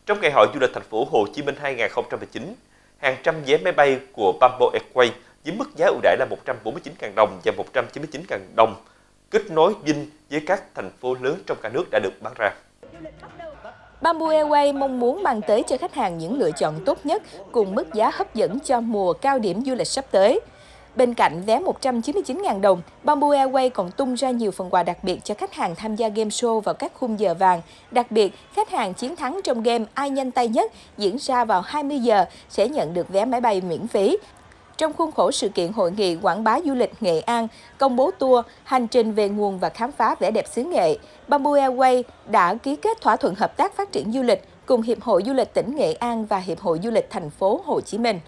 Trong ngày hội du lịch thành phố Hồ Chí Minh 2019, hàng trăm vé máy bay của Bamboo Airways với mức giá ưu đãi là 149.000 đồng và 199.000 đồng kết nối Vinh với các thành phố lớn trong cả nước đã được bán ra. Bamboo Airways mong muốn mang tới cho khách hàng những lựa chọn tốt nhất cùng mức giá hấp dẫn cho mùa cao điểm du lịch sắp tới. Bên cạnh vé 199.000 đồng, Bamboo Airways còn tung ra nhiều phần quà đặc biệt cho khách hàng tham gia game show vào các khung giờ vàng. Đặc biệt, khách hàng chiến thắng trong game Ai nhanh tay nhất diễn ra vào 20 giờ sẽ nhận được vé máy bay miễn phí. Trong khuôn khổ sự kiện hội nghị quảng bá du lịch Nghệ An, công bố tour hành trình về nguồn và khám phá vẻ đẹp xứ Nghệ, Bamboo Airways đã ký kết thỏa thuận hợp tác phát triển du lịch cùng Hiệp hội Du lịch tỉnh Nghệ An và Hiệp hội Du lịch thành phố Hồ Chí Minh.